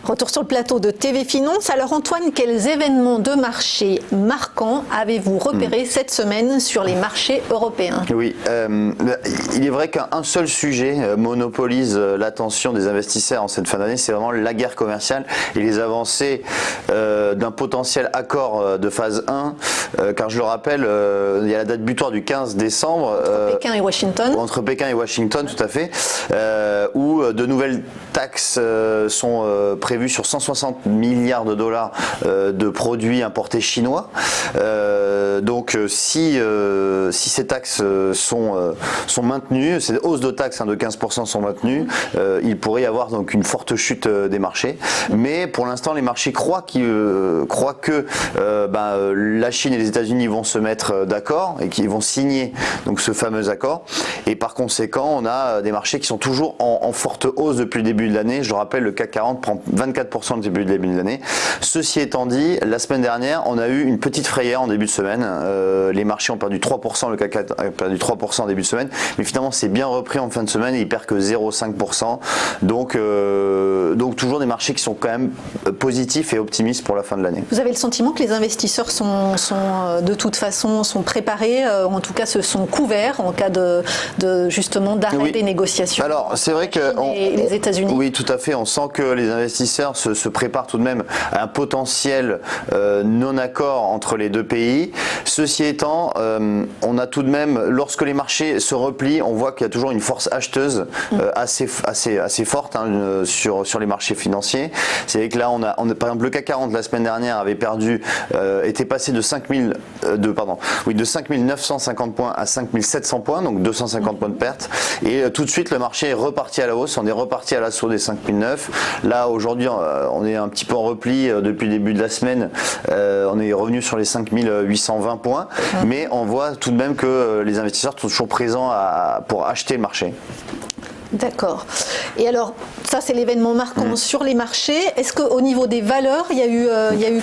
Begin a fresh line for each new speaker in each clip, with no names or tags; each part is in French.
Retour sur le plateau de TV Finance. Alors Antoine, quels événements de marché marquants avez-vous repérés cette semaine sur les marchés européens?
Oui, il est vrai qu'un seul sujet monopolise l'attention des investisseurs en cette fin d'année, c'est vraiment la guerre commerciale et les avancées d'un potentiel accord de phase 1, car je le rappelle, il y a la date butoir du 15 décembre.
Entre Pékin et Washington.
Entre Pékin et Washington, tout à fait, où de nouvelles taxes sont prévues sur 160 milliards de dollars de produits importés chinois. Donc si ces taxes sont maintenues, ces hausses de taxes de 15% sont maintenues, il pourrait y avoir donc une forte chute des marchés. Mais pour l'instant, les marchés croient que la Chine et les États-Unis vont se mettre d'accord et qu'ils vont signer donc ce fameux accord. Et par conséquent, on a des marchés qui sont toujours en forte hausse depuis le début de l'année. Je le rappelle, le CAC 40 prend 24% depuis le début de l'année. Ceci étant dit, la semaine dernière, on a eu une petite frayeur en début de semaine. Les marchés ont perdu 3%, le CAC 40 a perdu 3% en début de semaine. Mais finalement, c'est bien repris en fin de semaine et il perd que 0,5%. Donc toujours des marchés qui sont quand même positifs et optimistes pour la fin de l'année.
Vous avez le sentiment que les investisseurs sont de toute façon préparés, en tout cas se sont couverts en cas justement d'arrêt des négociations?
Alors c'est vrai que
les États-Unis.
Oui, tout à fait. On sent que les investisseurs se préparent tout de même à un potentiel non-accord entre les deux pays. Ceci étant, on a tout de même, lorsque les marchés se replient, on voit qu'il y a toujours une force acheteuse assez forte sur les marchés financiers. C'est vrai que là, on a par exemple le CAC 40 la semaine dernière avait était passé de 5 950 points à 5 700 points, donc 250 points de perte. Et tout de suite, le marché est reparti à la hausse. On est reparti à l'assaut des 5009. Là, aujourd'hui, on est un petit peu en repli depuis le début de la semaine. On est revenu sur les 5820 points. Mais on voit tout de même que les investisseurs sont toujours présents pour acheter le marché.
D'accord. Et alors, ça c'est l'événement marquant sur les marchés. Est-ce qu'au niveau des valeurs, il y a eu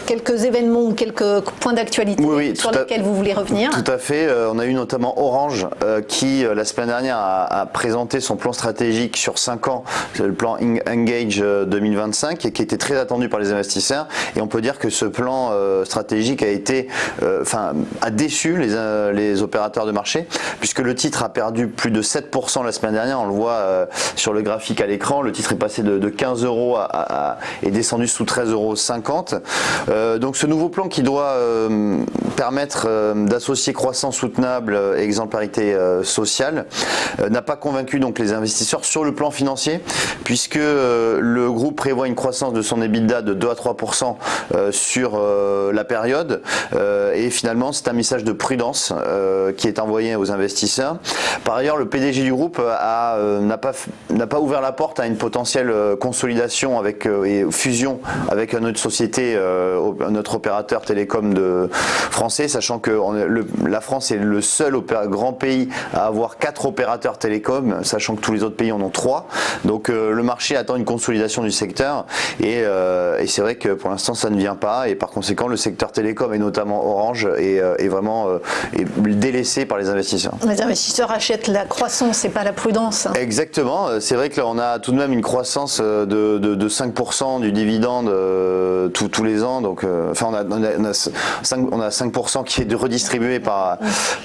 quelques événements ou quelques points d'actualité sur lesquels vous voulez revenir?
Tout à fait. On a eu notamment Orange qui, la semaine dernière, a présenté son plan stratégique sur 5 ans, le plan Engage 2025, et qui était très attendu par les investisseurs. Et on peut dire que ce plan stratégique a déçu les opérateurs de marché, puisque le titre a perdu plus de 7% la semaine dernière. On le voit sur le graphique à l'écran, le titre est passé de 15 € est descendu sous 13,50 €. Donc ce nouveau plan qui doit permettre d'associer croissance soutenable et exemplarité sociale n'a pas convaincu donc les investisseurs sur le plan financier, puisque le groupe prévoit une croissance de son EBITDA de 2 à 3% sur la période, et finalement c'est un message de prudence qui est envoyé aux investisseurs. Par ailleurs, le PDG du groupe n'a pas ouvert la porte à une potentielle consolidation et fusion avec une autre société, notre opérateur télécom français, sachant que la France est le seul grand pays à avoir 4 opérateurs télécoms, sachant que tous les autres pays en ont 3. Donc le marché attend une consolidation du secteur et c'est vrai que pour l'instant ça ne vient pas, et par conséquent le secteur télécom et notamment Orange est vraiment délaissé par les investisseurs.
Les investisseurs achètent la croissance et pas la prudence.
Exactement, c'est vrai que là on a tout de même une croissance de 5% du dividende tous les ans, donc on a 5% qui est redistribué par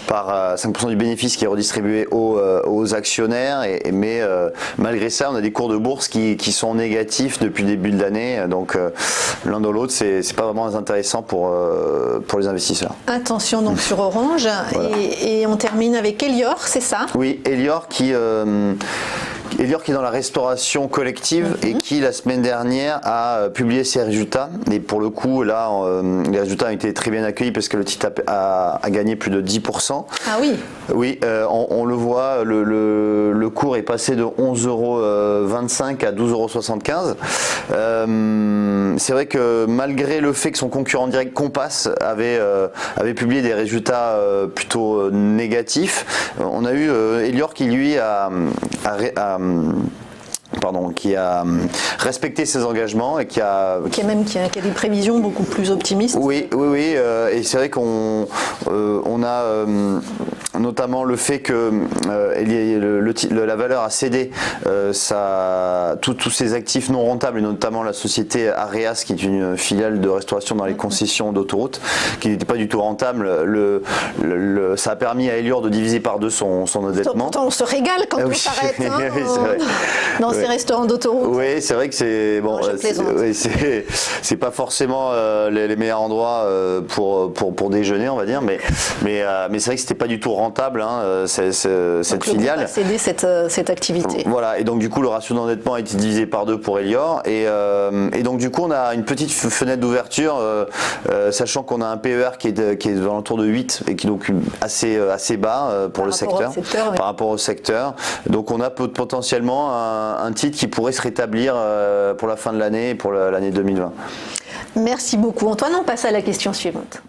5% du bénéfice qui est redistribué aux actionnaires, mais malgré ça on a des cours de bourse qui sont négatifs depuis le début de l'année, donc l'un dans l'autre c'est pas vraiment intéressant pour les investisseurs.
Attention donc sur Orange. Voilà. Et on termine avec Elior, c'est ça?
Oui, Elior qui est dans la restauration collective et qui la semaine dernière a publié ses résultats, et pour le coup là les résultats ont été très bien accueillis parce que le titre a gagné plus de 10%.
Ah oui.
Oui, on le voit, le cours est passé de 11,25 € à 12,75 €. C'est vrai que malgré le fait que son concurrent direct Compass avait publié des résultats plutôt négatifs, on a eu Elior qui lui qui a respecté ses engagements et qui a
des prévisions beaucoup plus optimistes.
Oui, et c'est vrai qu'on a notamment le fait que la valeur a cédé, tous ces actifs non rentables, et notamment la société Areas, qui est une filiale de restauration dans les concessions d'autoroutes, qui n'était pas du tout rentable. Ça a permis à Elior de diviser par 2 son endettement.
Pourtant, on se régale quand on s'arrête dans ces restaurants d'autoroute.
Oui, c'est vrai que c'est bon. C'est pas forcément les meilleurs endroits pour déjeuner, on va dire, mais c'est vrai que c'était pas du tout rentable, cette filiale.
A cédé cette activité.
Voilà, et donc du coup le ratio d'endettement a été divisé par 2 pour Elior, et donc du coup on a une petite fenêtre d'ouverture, sachant qu'on a un PER qui est dans l'entour de 8 et qui est donc assez bas pour le secteur, par rapport au secteur. Donc on a potentiellement un titre qui pourrait se rétablir pour la fin de l'année et pour l'année 2020.
Merci beaucoup Antoine, on passe à la question suivante.